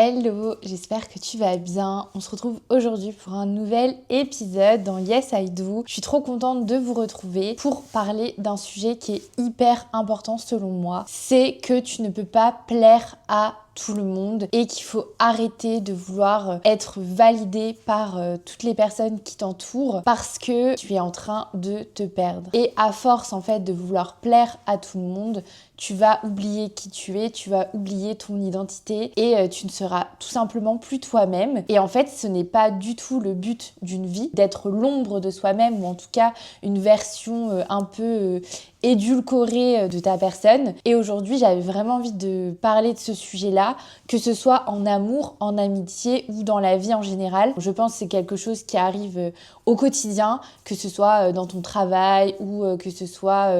Hello, j'espère que tu vas bien. On se retrouve aujourd'hui pour un nouvel épisode dans Yes I Do. Je suis trop contente de vous retrouver pour parler d'un sujet qui est hyper important selon moi. C'est que tu ne peux pas plaire à tout le monde et qu'il faut arrêter de vouloir être validé par toutes les personnes qui t'entourent parce que tu es en train de te perdre. Et à force en fait de vouloir plaire à tout le monde, tu vas oublier qui tu es, tu vas oublier ton identité et tu ne seras tout simplement plus toi-même. Et en fait, ce n'est pas du tout le but d'une vie d'être l'ombre de soi-même ou en tout cas une version un peu édulcorée de ta personne. Et aujourd'hui, j'avais vraiment envie de parler de ce sujet-là, que ce soit en amour, en amitié ou dans la vie en général. Je pense que c'est quelque chose qui arrive au quotidien, que ce soit dans ton travail ou que ce soit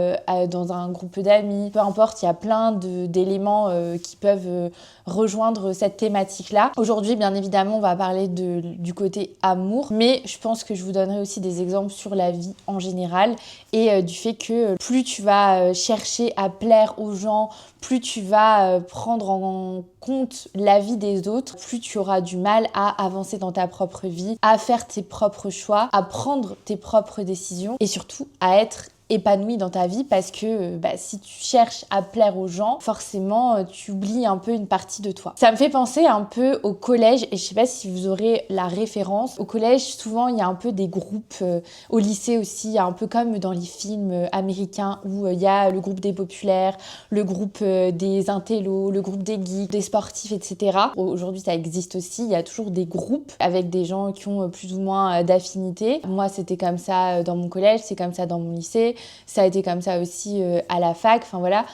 dans un groupe d'amis, peu importe, il y a plein d'éléments qui peuvent rejoindre cette thématique-là. Aujourd'hui, bien évidemment, on va parler du côté amour, mais je pense que je vous donnerai aussi des exemples sur la vie en général et du fait que plus tu vas chercher à plaire aux gens, plus tu vas prendre en compte la vie des autres, plus tu auras du mal à avancer dans ta propre vie, à faire tes propres choix, à prendre tes propres décisions et surtout à être épanoui dans ta vie parce que si tu cherches à plaire aux gens, forcément tu oublies un peu une partie de toi. Ça me fait penser un peu au collège et je sais pas si vous aurez la référence. Au collège, souvent il y a un peu des groupes, au lycée aussi, il y a un peu comme dans les films américains où il y a le groupe des populaires, le groupe des intellos, le groupe des geeks, des sportifs, etc. Aujourd'hui ça existe aussi, il y a toujours des groupes avec des gens qui ont plus ou moins d'affinités. Moi c'était comme ça dans mon collège, c'est comme ça dans mon lycée. Ça a été comme ça aussi à la fac, enfin voilà.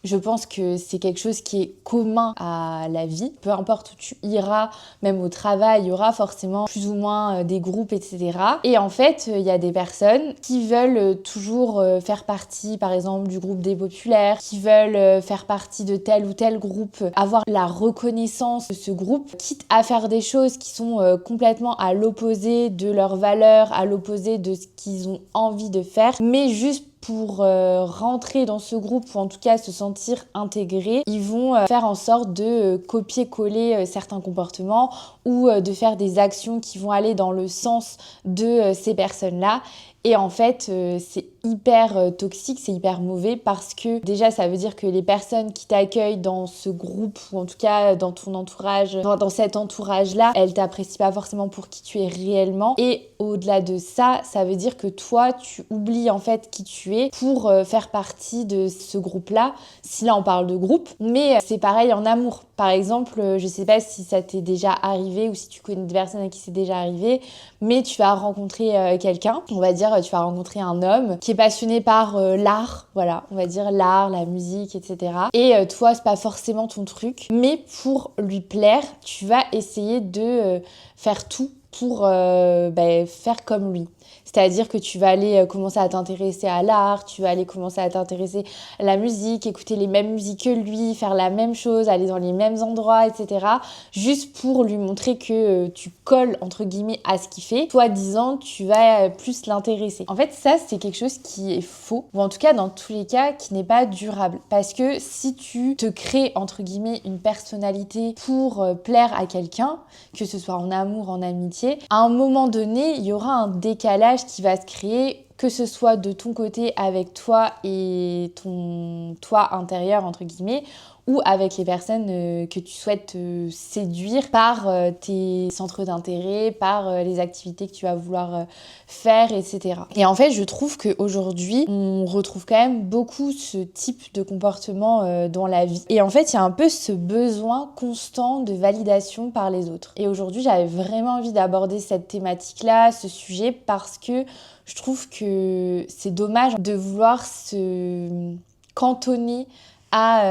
Je pense que c'est quelque chose qui est commun à la vie. Peu importe où tu iras, même au travail, il y aura forcément plus ou moins des groupes, etc. Et en fait, il y a des personnes qui veulent toujours faire partie, par exemple, du groupe des populaires, qui veulent faire partie de tel ou tel groupe, avoir la reconnaissance de ce groupe, quitte à faire des choses qui sont complètement à l'opposé de leurs valeurs, à l'opposé de ce qu'ils ont envie de faire, mais juste pour rentrer dans ce groupe ou en tout cas se sentir intégrés, ils vont faire en sorte de copier-coller certains comportements ou de faire des actions qui vont aller dans le sens de ces personnes-là. Et en fait, c'est hyper toxique, c'est hyper mauvais parce que déjà, ça veut dire que les personnes qui t'accueillent dans ce groupe ou en tout cas dans ton entourage, dans cet entourage-là, elles t'apprécient pas forcément pour qui tu es réellement. Et au-delà de ça, ça veut dire que toi, tu oublies en fait qui tu es pour faire partie de ce groupe-là. Si là, on parle de groupe, mais c'est pareil en amour. Par exemple, je sais pas si ça t'est déjà arrivé ou si tu connais des personnes à qui c'est déjà arrivé, mais tu vas rencontrer quelqu'un, on va dire, tu vas rencontrer un homme qui est passionné par l'art, voilà, on va dire l'art, la musique, etc. Et toi, c'est pas forcément ton truc, mais pour lui plaire, tu vas essayer de faire tout pour faire comme lui. C'est-à-dire que tu vas aller commencer à t'intéresser à l'art, tu vas aller commencer à t'intéresser à la musique, écouter les mêmes musiques que lui, faire la même chose, aller dans les mêmes endroits, etc. Juste pour lui montrer que tu colles, entre guillemets, à ce qu'il fait. Toi, disant, tu vas plus l'intéresser. En fait, ça, c'est quelque chose qui est faux, ou en tout cas, dans tous les cas, qui n'est pas durable. Parce que si tu te crées, entre guillemets, une personnalité pour plaire à quelqu'un, que ce soit en amour, en amitié, à un moment donné, il y aura un décalage qui va se créer, que ce soit de ton côté avec toi et ton toi intérieur entre guillemets, ou avec les personnes que tu souhaites séduire par tes centres d'intérêt, par les activités que tu vas vouloir faire, etc. Et en fait, je trouve qu'aujourd'hui, on retrouve quand même beaucoup ce type de comportement dans la vie. Et en fait, il y a un peu ce besoin constant de validation par les autres. Et aujourd'hui, j'avais vraiment envie d'aborder cette thématique-là, ce sujet, parce que je trouve que c'est dommage de vouloir se cantonner à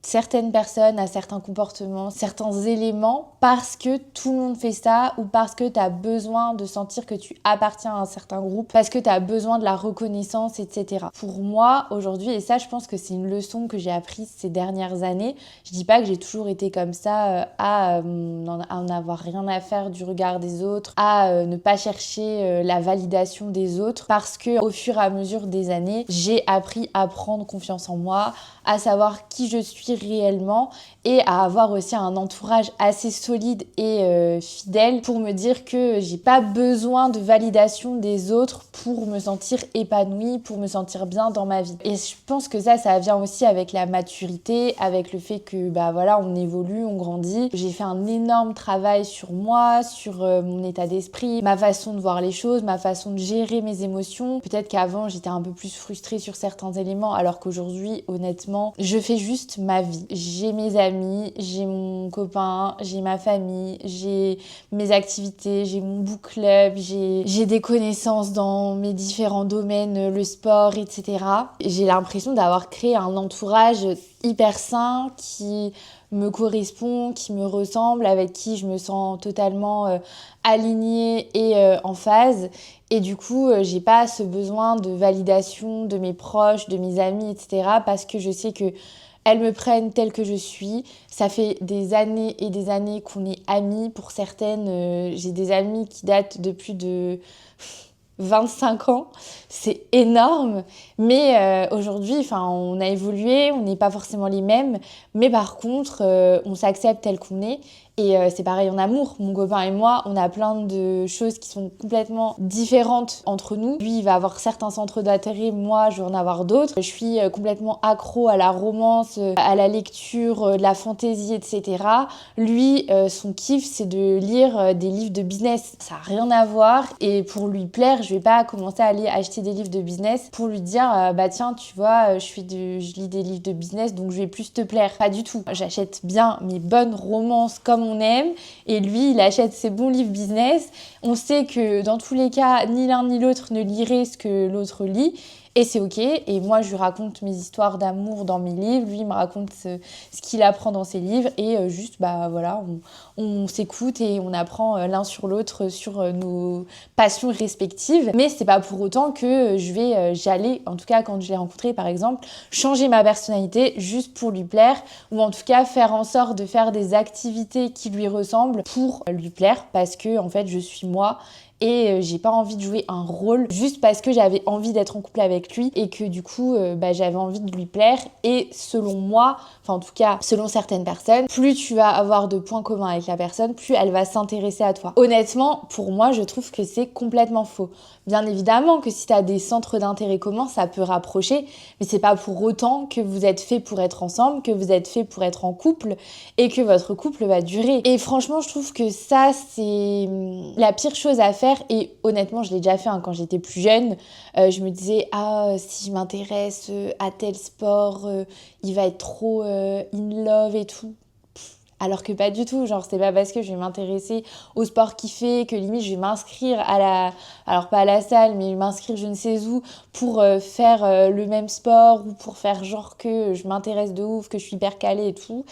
certaines personnes, à certains comportements, certains éléments parce que tout le monde fait ça ou parce que tu as besoin de sentir que tu appartiens à un certain groupe, parce que tu as besoin de la reconnaissance, etc. Pour moi, aujourd'hui, et ça je pense que c'est une leçon que j'ai apprise ces dernières années, je dis pas que j'ai toujours été comme ça, à en avoir rien à faire du regard des autres, à ne pas chercher la validation des autres, parce que au fur et à mesure des années, j'ai appris à prendre confiance en moi, à savoir qui je suis, suis réellement et à avoir aussi un entourage assez solide et fidèle pour me dire que j'ai pas besoin de validation des autres pour me sentir épanouie, pour me sentir bien dans ma vie. Et je pense que ça vient aussi avec la maturité, avec le fait que voilà, on évolue, on grandit. J'ai fait un énorme travail sur moi, sur mon état d'esprit, ma façon de voir les choses, ma façon de gérer mes émotions. Peut-être qu'avant j'étais un peu plus frustrée sur certains éléments, alors qu'aujourd'hui, honnêtement, je fais juste ma vie. J'ai mes amis, j'ai mon copain, j'ai ma famille, j'ai mes activités, j'ai mon book club, j'ai des connaissances dans mes différents domaines, le sport, etc. J'ai l'impression d'avoir créé un entourage hyper sain qui me correspond, qui me ressemble, avec qui je me sens totalement alignée et en phase. Et du coup, j'ai pas ce besoin de validation de mes proches, de mes amis, etc. parce que je sais que elles me prennent telle que je suis. Ça fait des années et des années qu'on est amies. Pour certaines, j'ai des amies qui datent de plus de 25 ans. C'est énorme. Mais aujourd'hui, on a évolué, on n'est pas forcément les mêmes. Mais par contre, on s'accepte tel qu'on est. Et c'est pareil en amour. Mon copain et moi, on a plein de choses qui sont complètement différentes entre nous. Lui, il va avoir certains centres d'intérêt, moi, je vais en avoir d'autres. Je suis complètement accro à la romance, à la lecture, de la fantaisie, etc. Lui, son kiff, c'est de lire des livres de business. Ça n'a rien à voir. Et pour lui plaire, je vais pas commencer à aller acheter des livres de business pour lui dire tiens, tu vois, je lis des livres de business, donc je vais plus te plaire. Pas du tout. J'achète bien mes bonnes romances comme on aime, et lui il achète ses bons livres business. On sait que dans tous les cas ni l'un ni l'autre ne lirait ce que l'autre lit, et c'est ok. Et moi je lui raconte mes histoires d'amour dans mes livres, lui il me raconte ce qu'il apprend dans ses livres, et juste voilà, on s'écoute et on apprend l'un sur l'autre sur nos passions respectives. Mais c'est pas pour autant que j'allais, en tout cas quand je l'ai rencontré par exemple, changer ma personnalité juste pour lui plaire, ou en tout cas faire en sorte de faire des activités qui lui ressemblent pour lui plaire, parce que en fait je suis moi. Et j'ai pas envie de jouer un rôle juste parce que j'avais envie d'être en couple avec lui et que du coup j'avais envie de lui plaire. Et selon moi, en tout cas selon certaines personnes, plus tu vas avoir de points communs avec la personne, plus elle va s'intéresser à toi. Honnêtement, pour moi, je trouve que c'est complètement faux. Bien évidemment que si tu as des centres d'intérêt communs, ça peut rapprocher, mais c'est pas pour autant que vous êtes fait pour être ensemble, que vous êtes fait pour être en couple et que votre couple va durer. Et franchement, je trouve que ça, c'est la pire chose à faire. Et honnêtement, je l'ai déjà fait quand j'étais plus jeune. Je me disais, si je m'intéresse à tel sport, il va être trop in love et tout. Alors que pas du tout, c'est pas parce que je vais m'intéresser au sport qu'il fait que limite je vais m'inscrire alors pas à la salle, mais m'inscrire je ne sais où pour faire le même sport, ou pour faire genre que je m'intéresse de ouf, que je suis hyper calée et tout.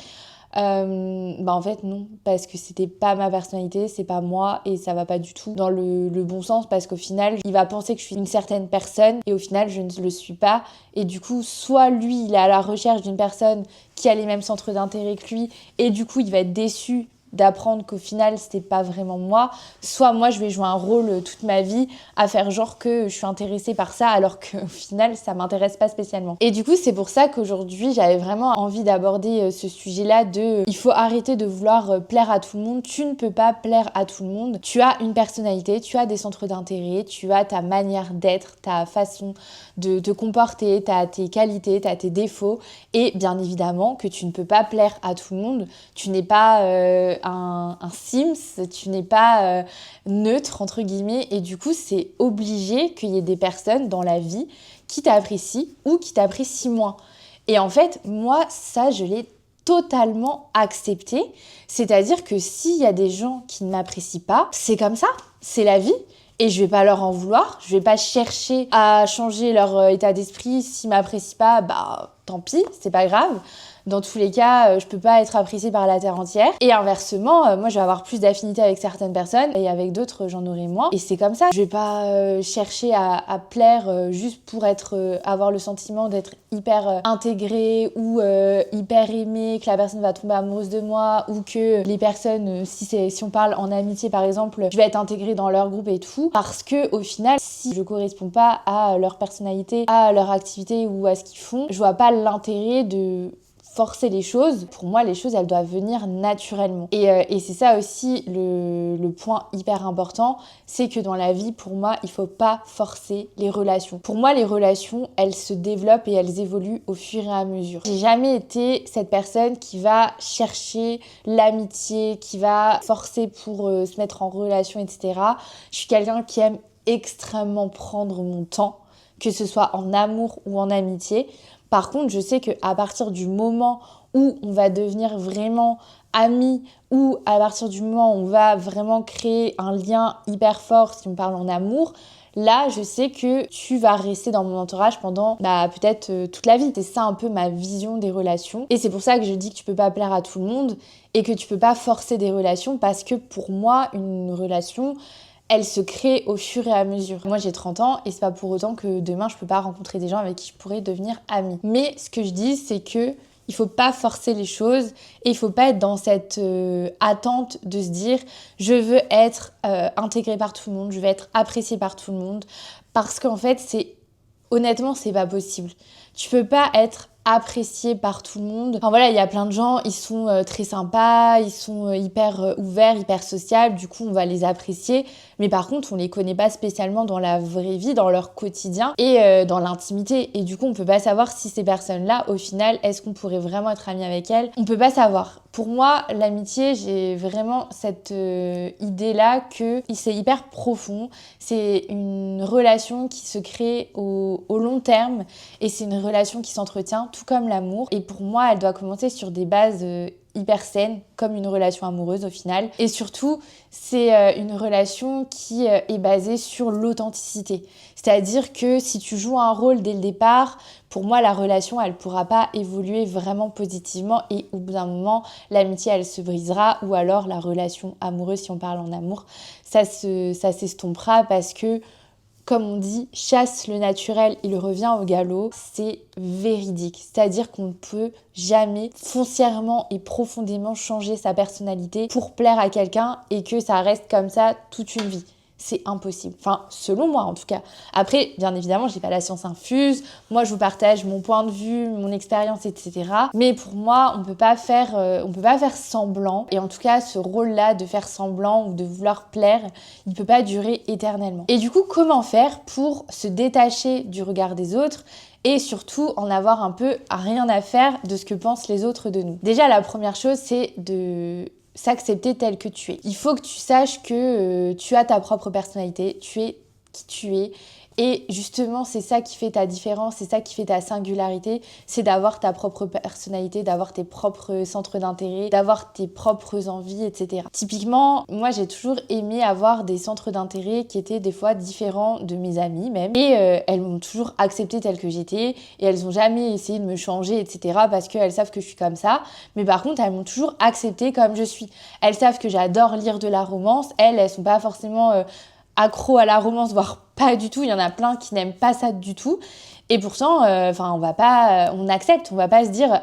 En fait non, parce que c'était pas ma personnalité, c'est pas moi, et ça va pas du tout dans le bon sens, parce qu'au final il va penser que je suis une certaine personne et au final je ne le suis pas. Et du coup soit lui il est à la recherche d'une personne qui a les mêmes centres d'intérêt que lui, et du coup il va être déçu d'apprendre qu'au final c'était pas vraiment moi, soit moi je vais jouer un rôle toute ma vie à faire genre que je suis intéressée par ça alors qu'au final ça m'intéresse pas spécialement. Et du coup c'est pour ça qu'aujourd'hui j'avais vraiment envie d'aborder ce sujet-là il faut arrêter de vouloir plaire à tout le monde. Tu ne peux pas plaire à tout le monde. Tu as une personnalité, tu as des centres d'intérêt, tu as ta manière d'être, ta façon de te comporter, tu as tes qualités, tu as tes défauts, et bien évidemment que tu ne peux pas plaire à tout le monde. Tu n'es pas un Sims, tu n'es pas neutre entre guillemets, et du coup c'est obligé qu'il y ait des personnes dans la vie qui t'apprécient ou qui t'apprécient moins. Et en fait moi ça je l'ai totalement accepté, c'est-à-dire que s'il y a des gens qui ne m'apprécient pas, c'est comme ça, c'est la vie. Et je vais pas leur en vouloir, je vais pas chercher à changer leur état d'esprit. S'ils m'apprécient pas, tant pis, c'est pas grave. Dans tous les cas, je peux pas être appréciée par la terre entière. Et inversement, moi je vais avoir plus d'affinité avec certaines personnes et avec d'autres j'en aurai moins. Et c'est comme ça. Je vais pas chercher à plaire juste pour avoir le sentiment d'être hyper intégrée ou hyper aimée, que la personne va tomber amoureuse de moi, ou que les personnes, si on parle en amitié par exemple, je vais être intégrée dans leur groupe et tout. Parce que au final, si je corresponds pas à leur personnalité, à leur activité ou à ce qu'ils font, je vois pas l'intérêt de forcer les choses. Pour moi, les choses, elles doivent venir naturellement. Et c'est ça aussi le point hyper important, c'est que dans la vie, pour moi, il faut pas forcer les relations. Pour moi, les relations, elles se développent et elles évoluent au fur et à mesure. J'ai jamais été cette personne qui va chercher l'amitié, qui va forcer pour se mettre en relation, etc. Je suis quelqu'un qui aime extrêmement prendre mon temps, que ce soit en amour ou en amitié. Par contre, je sais qu'à partir du moment où on va devenir vraiment amis, ou à partir du moment où on va vraiment créer un lien hyper fort, si on parle en amour, là, je sais que tu vas rester dans mon entourage pendant peut-être toute la vie. C'est ça un peu ma vision des relations. Et c'est pour ça que je dis que tu peux pas plaire à tout le monde et que tu peux pas forcer des relations, parce que pour moi, une relation, elle se crée au fur et à mesure. Moi, j'ai 30 ans et c'est pas pour autant que demain, je peux pas rencontrer des gens avec qui je pourrais devenir amie. Mais ce que je dis, c'est que il faut pas forcer les choses et il faut pas être dans cette attente de se dire je veux être intégrée par tout le monde, je veux être appréciée par tout le monde, parce qu'en fait, honnêtement, c'est pas possible. Tu peux pas être apprécié par tout le monde. Enfin voilà, il y a plein de gens, ils sont très sympas, ils sont hyper ouverts, hyper sociables, du coup on va les apprécier, mais par contre on les connaît pas spécialement dans la vraie vie, dans leur quotidien et dans l'intimité, et du coup on peut pas savoir si ces personnes-là, au final, est-ce qu'on pourrait vraiment être amis avec elles? On peut pas savoir. Pour moi, l'amitié, j'ai vraiment cette idée-là que c'est hyper profond, c'est une relation qui se crée au long terme, et c'est une relation qui s'entretient tout comme l'amour. Et pour moi, elle doit commencer sur des bases hyper saines, comme une relation amoureuse au final. Et surtout, c'est une relation qui est basée sur l'authenticité. C'est-à-dire que si tu joues un rôle dès le départ, pour moi, la relation, elle pourra pas évoluer vraiment positivement, et au bout d'un moment, l'amitié, elle se brisera, ou alors la relation amoureuse, si on parle en amour, ça s'estompera, parce que comme on dit, chasse le naturel, il revient au galop, c'est véridique. C'est-à-dire qu'on ne peut jamais foncièrement et profondément changer sa personnalité pour plaire à quelqu'un et que ça reste comme ça toute une vie. C'est impossible. Enfin, selon moi en tout cas. Après, bien évidemment, j'ai pas la science infuse. Moi, je vous partage mon point de vue, mon expérience, etc. Mais pour moi, on peut pas faire semblant. Et en tout cas, ce rôle-là de faire semblant ou de vouloir plaire, il peut pas durer éternellement. Et du coup, comment faire pour se détacher du regard des autres et surtout en avoir un peu rien à faire de ce que pensent les autres de nous? Déjà, la première chose, c'est de s'accepter tel que tu es. Il faut que tu saches que tu as ta propre personnalité, tu es qui tu es. Et justement, c'est ça qui fait ta différence, c'est ça qui fait ta singularité, c'est d'avoir ta propre personnalité, d'avoir tes propres centres d'intérêt, d'avoir tes propres envies, etc. Typiquement, moi, j'ai toujours aimé avoir des centres d'intérêt qui étaient des fois différents de mes amies même. Et elles m'ont toujours acceptée telle que j'étais et elles n'ont jamais essayé de me changer, etc. parce qu'elles savent que je suis comme ça. Mais par contre, elles m'ont toujours acceptée comme je suis. Elles savent que j'adore lire de la romance. Elles sont pas forcément accro à la romance, voire pas du tout. Il y en a plein qui n'aiment pas ça du tout. Et pourtant, on accepte. On va pas se dire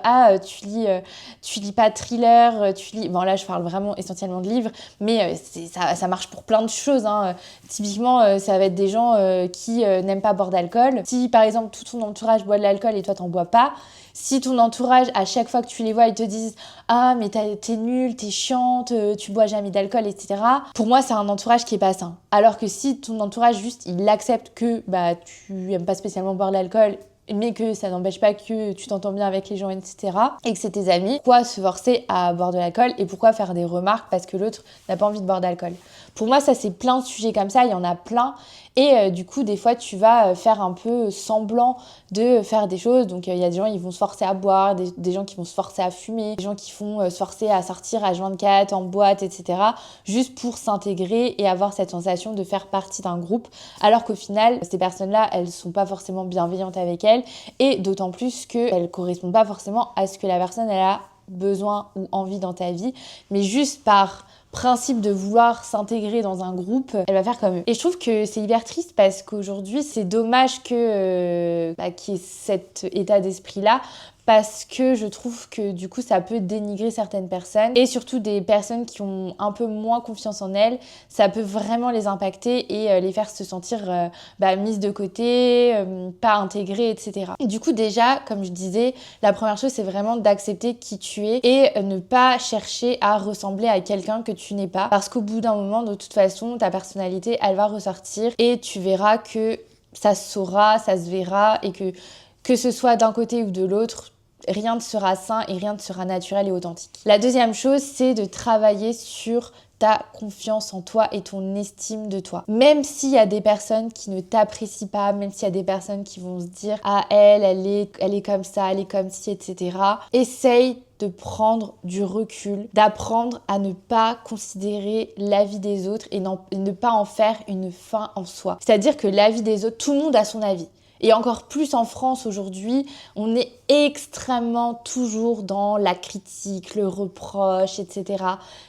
tu lis pas de thriller, tu lis. Bon là, je parle vraiment essentiellement de livres, mais ça marche pour plein de choses. Hein. Typiquement, ça va être des gens qui n'aiment pas boire d'alcool. Si par exemple tout ton entourage boit de l'alcool et toi t'en bois pas. Si ton entourage, à chaque fois que tu les vois, ils te disent « Ah, mais t'es nulle, t'es chiante, tu bois jamais d'alcool, etc. » Pour moi, c'est un entourage qui est pas sain. Alors que si ton entourage, juste, il accepte que tu aimes pas spécialement boire de l'alcool, mais que ça n'empêche pas que tu t'entends bien avec les gens, etc. et que c'est tes amis, pourquoi se forcer à boire de l'alcool et pourquoi faire des remarques parce que l'autre n'a pas envie de boire d'alcool? Pour moi, ça, c'est plein de sujets comme ça, il y en a plein. Et du coup, des fois, tu vas faire un peu semblant de faire des choses. Donc, il y a des gens qui vont se forcer à boire, des gens qui vont se forcer à fumer, des gens qui vont se forcer à sortir à H24, en boîte, etc. juste pour s'intégrer et avoir cette sensation de faire partie d'un groupe. Alors qu'au final, ces personnes-là, elles sont pas forcément bienveillantes avec elles. Et d'autant plus qu'elles correspondent pas forcément à ce que la personne, elle a besoin ou envie dans ta vie. Mais juste par principe de vouloir s'intégrer dans un groupe, elle va faire comme eux. Et je trouve que c'est hyper triste parce qu'aujourd'hui, c'est dommage qu'il y ait cet état d'esprit-là parce que je trouve que du coup ça peut dénigrer certaines personnes et surtout des personnes qui ont un peu moins confiance en elles, ça peut vraiment les impacter et les faire se sentir mises de côté, pas intégrées, etc. Et du coup déjà, comme je disais, la première chose c'est vraiment d'accepter qui tu es et ne pas chercher à ressembler à quelqu'un que tu n'es pas, parce qu'au bout d'un moment, de toute façon, ta personnalité elle va ressortir et tu verras que ça se saura, ça se verra et que ce soit d'un côté ou de l'autre, rien ne sera sain et rien ne sera naturel et authentique. La deuxième chose, c'est de travailler sur ta confiance en toi et ton estime de toi. Même s'il y a des personnes qui ne t'apprécient pas, même s'il y a des personnes qui vont se dire « Ah, elle est comme ça, elle est comme ci, etc. » Essaye de prendre du recul, d'apprendre à ne pas considérer l'avis des autres et ne pas en faire une fin en soi. C'est-à-dire que l'avis des autres, tout le monde a son avis. Et encore plus en France aujourd'hui, on est extrêmement toujours dans la critique, le reproche, etc.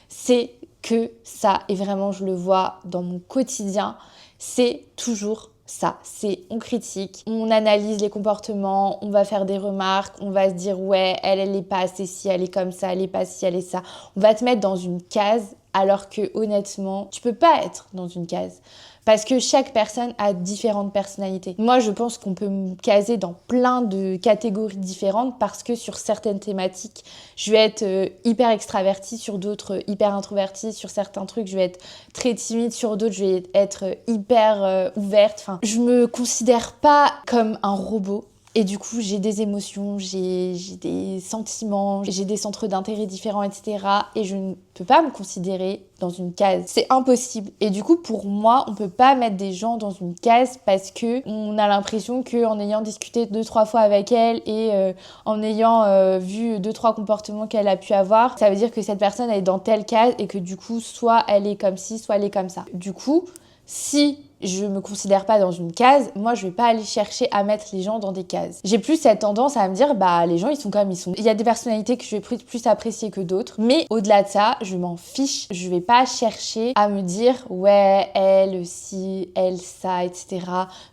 C'est que ça, et vraiment je le vois dans mon quotidien, c'est toujours ça. C'est on critique, on analyse les comportements, on va faire des remarques, on va se dire ouais, elle est pas assez ci, elle est comme ça, elle est pas ci, elle est ça. On va te mettre dans une case alors que honnêtement, tu peux pas être dans une case. Parce que chaque personne a différentes personnalités. Moi, je pense qu'on peut me caser dans plein de catégories différentes parce que sur certaines thématiques, je vais être hyper extravertie, sur d'autres hyper introvertie, sur certains trucs, je vais être très timide, sur d'autres, je vais être hyper ouverte. Enfin, je me considère pas comme un robot. Et du coup, j'ai des émotions, j'ai des sentiments, j'ai des centres d'intérêt différents, etc. Et je ne peux pas me considérer dans une case. C'est impossible. Et du coup, pour moi, on peut pas mettre des gens dans une case parce que on a l'impression qu'en ayant discuté 2-3 fois avec elle et en ayant vu 2-3 comportements qu'elle a pu avoir, ça veut dire que cette personne elle est dans telle case et que du coup, soit elle est comme ci, soit elle est comme ça. Du coup, si je me considère pas dans une case, moi je vais pas aller chercher à mettre les gens dans des cases. J'ai plus cette tendance à me dire bah les gens ils sont comme ils sont. Il y a des personnalités que je vais plus apprécier que d'autres, mais au-delà de ça, je m'en fiche. Je vais pas chercher à me dire ouais elle ci, elle ça, etc.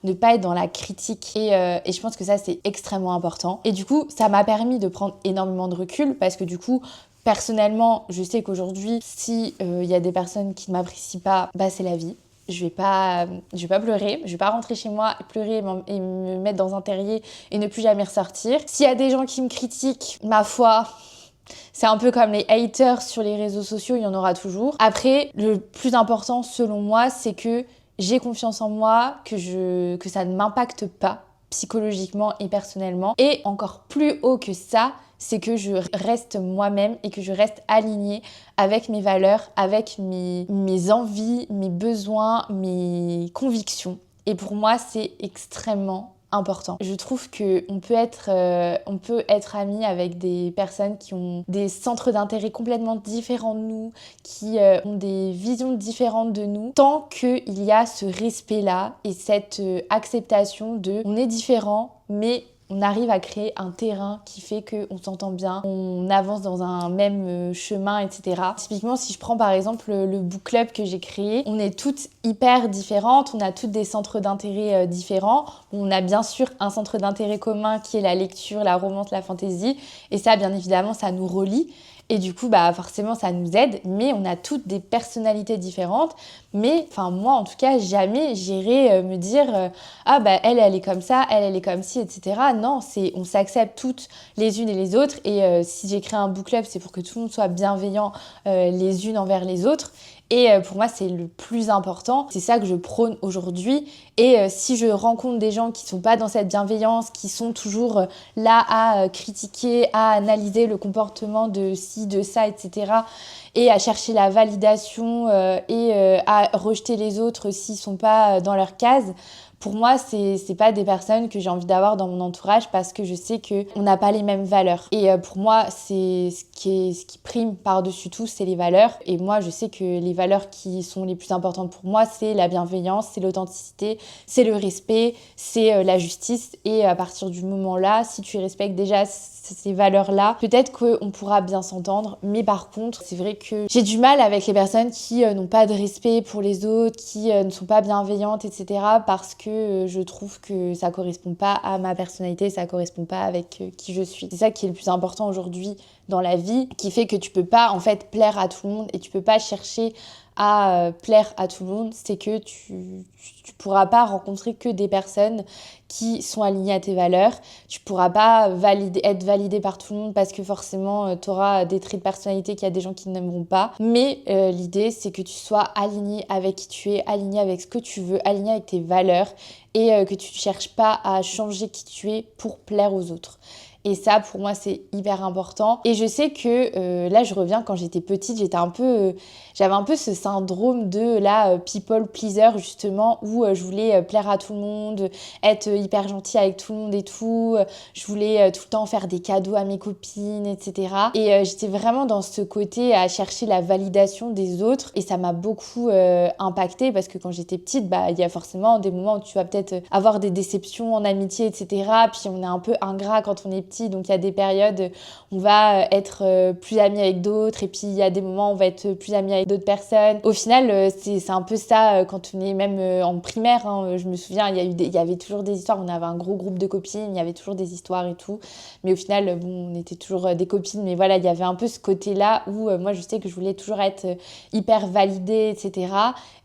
Ne pas être dans la critique et je pense que ça c'est extrêmement important. Et du coup ça m'a permis de prendre énormément de recul parce que du coup personnellement je sais qu'aujourd'hui si y a des personnes qui ne m'apprécient pas, bah c'est la vie. Je vais pas pleurer, je vais pas rentrer chez moi et pleurer et me mettre dans un terrier et ne plus jamais ressortir. S'il y a des gens qui me critiquent, ma foi, c'est un peu comme les haters sur les réseaux sociaux, il y en aura toujours. Après, le plus important selon moi, c'est que j'ai confiance en moi, que ça ne m'impacte pas psychologiquement et personnellement. Et encore plus haut que ça, c'est que je reste moi-même et que je reste alignée avec mes valeurs, avec mes envies, mes besoins, mes convictions. Et pour moi, c'est extrêmement important. Je trouve qu'on peut être amis avec des personnes qui ont des centres d'intérêt complètement différents de nous, qui ont des visions différentes de nous, tant qu'il y a ce respect-là et cette acceptation de on est différent, mais on arrive à créer un terrain qui fait qu'on s'entend bien, on avance dans un même chemin, etc. Typiquement, si je prends par exemple le book club que j'ai créé, on est toutes hyper différentes, on a toutes des centres d'intérêt différents. On a bien sûr un centre d'intérêt commun qui est la lecture, la romance, la fantasy, et ça, bien évidemment, ça nous relie. Et du coup, bah forcément, ça nous aide, mais on a toutes des personnalités différentes. Mais, enfin, moi, en tout cas, jamais j'irai me dire ah, bah, elle est comme ça, elle est comme ci, etc. Non, on s'accepte toutes les unes et les autres. Et si j'ai créé un book club, c'est pour que tout le monde soit bienveillant les unes envers les autres. Et pour moi, c'est le plus important. C'est ça que je prône aujourd'hui. Et si je rencontre des gens qui sont pas dans cette bienveillance, qui sont toujours là à critiquer, à analyser le comportement de ci, de ça, etc. et à chercher la validation et à rejeter les autres s'ils sont pas dans leur case, pour moi, c'est pas des personnes que j'ai envie d'avoir dans mon entourage parce que je sais qu'on n'a pas les mêmes valeurs. Et pour moi, c'est ce qui prime par-dessus tout, c'est les valeurs. Et moi, je sais que les valeurs qui sont les plus importantes pour moi, c'est la bienveillance, c'est l'authenticité, c'est le respect, c'est la justice. Et à partir du moment-là, si tu respectes déjà ces valeurs-là, peut-être qu'on pourra bien s'entendre. Mais par contre, c'est vrai que j'ai du mal avec les personnes qui n'ont pas de respect pour les autres, qui ne sont pas bienveillantes, etc. parce que je trouve que ça correspond pas à ma personnalité, ça correspond pas avec qui je suis. C'est ça qui est le plus important aujourd'hui dans la vie, qui fait que tu peux pas en fait plaire à tout le monde et tu peux pas chercher à plaire à tout le monde, c'est que tu pourras pas rencontrer que des personnes qui sont alignées à tes valeurs. Tu pourras pas être validé par tout le monde parce que forcément tu auras des traits de personnalité qu'il y a des gens qui n'aimeront pas. Mais l'idée c'est que tu sois aligné avec qui tu es, aligné avec ce que tu veux, aligné avec tes valeurs et que tu ne cherches pas à changer qui tu es pour plaire aux autres. Et ça, pour moi, c'est hyper important. Et je sais que là, je reviens quand j'étais petite, j'avais un peu ce syndrome de la people pleaser, justement, où je voulais plaire à tout le monde, être hyper gentille avec tout le monde et tout. Je voulais tout le temps faire des cadeaux à mes copines, etc. Et j'étais vraiment dans ce côté à chercher la validation des autres. Et ça m'a beaucoup impactée parce que quand j'étais petite, il y a forcément des moments où tu vas peut-être avoir des déceptions en amitié, etc. Puis on est un peu ingrat quand on est petit. Donc il y a des périodes où on va être plus amis avec d'autres et puis il y a des moments où on va être plus amis avec d'autres personnes. Au final, c'est un peu ça quand on est même en primaire. Je me souviens, il y avait toujours des histoires. On avait un gros groupe de copines, il y avait toujours des histoires et tout. Mais au final, on était toujours des copines. Mais voilà, il y avait un peu ce côté-là où moi, je sais que je voulais toujours être hyper validée, etc.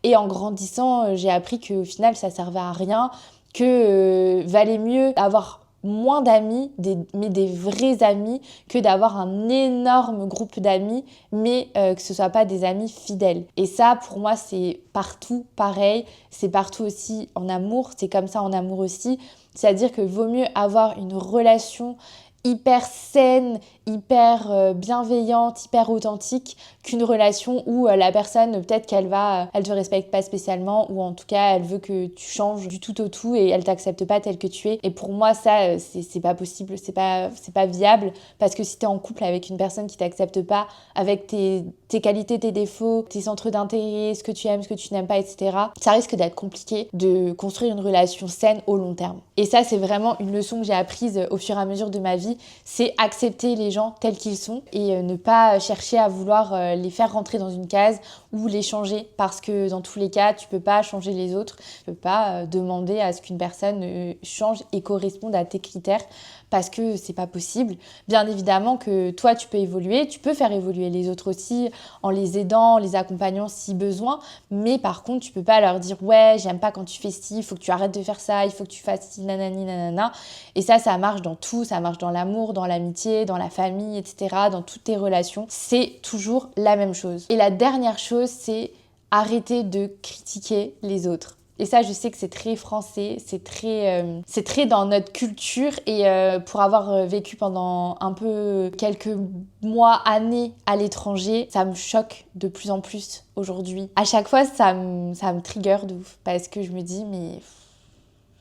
Et en grandissant, j'ai appris qu'au final, ça servait à rien, que valait mieux avoir moins d'amis, mais des vrais amis, que d'avoir un énorme groupe d'amis, mais que ce soit pas des amis fidèles. Et ça, pour moi, c'est partout pareil. C'est partout aussi en amour. C'est comme ça en amour aussi. C'est-à-dire que vaut mieux avoir une relation hyper saine, hyper bienveillante, hyper authentique qu'une relation où la personne, peut-être elle te respecte pas spécialement ou en tout cas elle veut que tu changes du tout au tout et elle t'accepte pas tel que tu es. Et pour moi ça c'est pas possible, c'est pas viable parce que si t'es en couple avec une personne qui t'accepte pas avec tes qualités, tes défauts, tes centres d'intérêt, ce que tu aimes, ce que tu n'aimes pas, etc., ça risque d'être compliqué de construire une relation saine au long terme. Et ça c'est vraiment une leçon que j'ai apprise au fur et à mesure de ma vie, c'est accepter les gens tels qu'ils sont et ne pas chercher à vouloir les faire rentrer dans une case ou les changer parce que dans tous les cas tu peux pas changer les autres, tu peux pas demander à ce qu'une personne change et corresponde à tes critères parce que c'est pas possible. Bien évidemment que toi tu peux évoluer, tu peux faire évoluer les autres aussi en les aidant, en les accompagnant si besoin, mais par contre tu peux pas leur dire ouais j'aime pas quand tu fais ci, il faut que tu arrêtes de faire ça, il faut que tu fasses ci, nanani nanana. Et ça marche dans tout, ça marche dans l'amour, dans l'amitié, dans la famille, etc., dans toutes tes relations, c'est toujours la même chose. Et la dernière chose, c'est arrêter de critiquer les autres. Et ça, je sais que c'est très français, c'est très dans notre culture. Et pour avoir vécu pendant un peu quelques mois, années à l'étranger, ça me choque de plus en plus aujourd'hui. À chaque fois, ça me trigger de ouf parce que je me dis, mais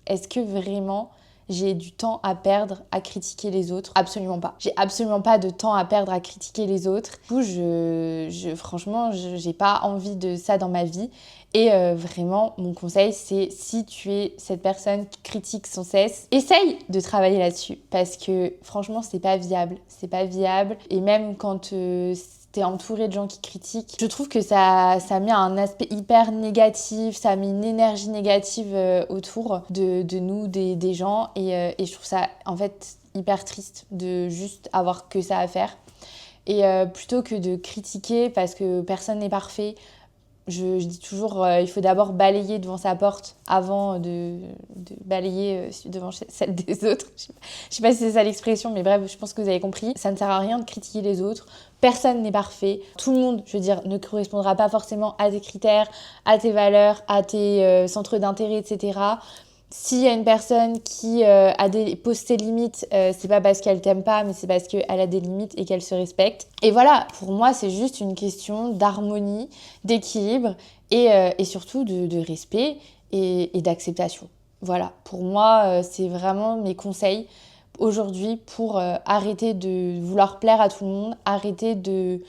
est-ce que vraiment j'ai du temps à perdre à critiquer les autres? Absolument pas. J'ai absolument pas de temps à perdre à critiquer les autres. Du coup, franchement, j'ai pas envie de ça dans ma vie. Et vraiment, mon conseil, c'est si tu es cette personne qui critique sans cesse, essaye de travailler là-dessus. Parce que franchement, c'est pas viable. C'est pas viable. Et même quand t'es entouré de gens qui critiquent, je trouve que ça met un aspect hyper négatif, ça met une énergie négative autour de nous, des gens. Et je trouve ça, en fait, hyper triste de juste avoir que ça à faire. Et plutôt que de critiquer parce que personne n'est parfait, je dis toujours, il faut d'abord balayer devant sa porte avant de balayer devant celle des autres. Je sais pas si c'est ça l'expression, mais bref, je pense que vous avez compris. Ça ne sert à rien de critiquer les autres. Personne n'est parfait. Tout le monde, je veux dire, ne correspondra pas forcément à tes critères, à tes valeurs, à tes centres d'intérêt, etc. S'il y a une personne qui pose ses limites, c'est pas parce qu'elle t'aime pas, mais c'est parce qu'elle a des limites et qu'elle se respecte. Et voilà, pour moi, c'est juste une question d'harmonie, d'équilibre et surtout de respect et d'acceptation. Voilà, pour moi, c'est vraiment mes conseils aujourd'hui pour arrêter de vouloir plaire à tout le monde, arrêter de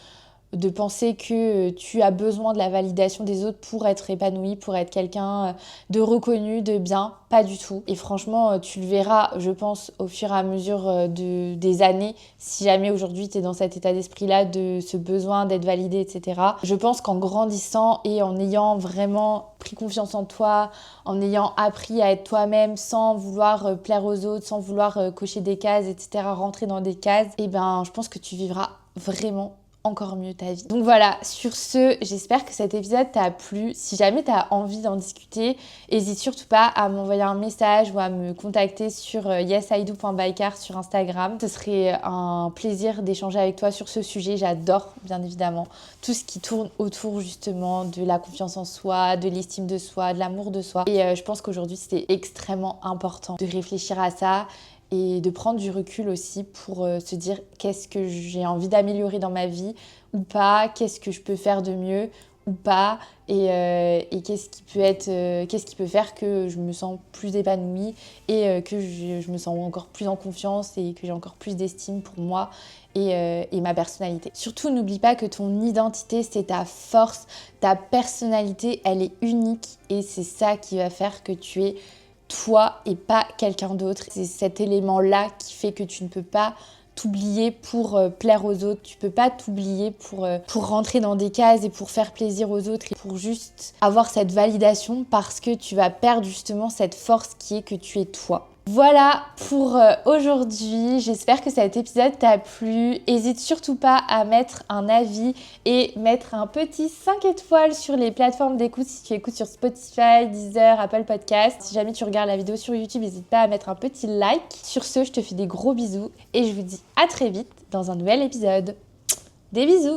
de penser que tu as besoin de la validation des autres pour être épanoui, pour être quelqu'un de reconnu, de bien, pas du tout. Et franchement, tu le verras, je pense, au fur et à mesure des années, si jamais aujourd'hui tu es dans cet état d'esprit-là, de ce besoin d'être validé, etc. Je pense qu'en grandissant et en ayant vraiment pris confiance en toi, en ayant appris à être toi-même sans vouloir plaire aux autres, sans vouloir cocher des cases, etc., rentrer dans des cases, et ben je pense que tu vivras vraiment encore mieux ta vie. Donc voilà, sur ce, j'espère que cet épisode t'a plu. Si jamais tu as envie d'en discuter, n'hésite surtout pas à m'envoyer un message ou à me contacter sur yesido.bycar sur Instagram. Ce serait un plaisir d'échanger avec toi sur ce sujet. J'adore, bien évidemment, tout ce qui tourne autour justement de la confiance en soi, de l'estime de soi, de l'amour de soi. Et je pense qu'aujourd'hui, c'est extrêmement important de réfléchir à ça et de prendre du recul aussi pour se dire qu'est-ce que j'ai envie d'améliorer dans ma vie ou pas, qu'est-ce que je peux faire de mieux ou pas, et qu'est-ce qui peut faire que je me sens plus épanouie et que je me sens encore plus en confiance et que j'ai encore plus d'estime pour moi et ma personnalité. Surtout, n'oublie pas que ton identité, c'est ta force, ta personnalité, elle est unique et c'est ça qui va faire que tu es toi et pas quelqu'un d'autre. C'est cet élément-là qui fait que tu ne peux pas t'oublier pour plaire aux autres. Tu peux pas t'oublier pour rentrer dans des cases et pour faire plaisir aux autres et pour juste avoir cette validation parce que tu vas perdre justement cette force qui est que tu es toi. Voilà pour aujourd'hui, j'espère que cet épisode t'a plu. N'hésite surtout pas à mettre un avis et mettre un petit 5 étoiles sur les plateformes d'écoute si tu écoutes sur Spotify, Deezer, Apple Podcast. Si jamais tu regardes la vidéo sur YouTube, n'hésite pas à mettre un petit like. Sur ce, je te fais des gros bisous et je vous dis à très vite dans un nouvel épisode. Des bisous!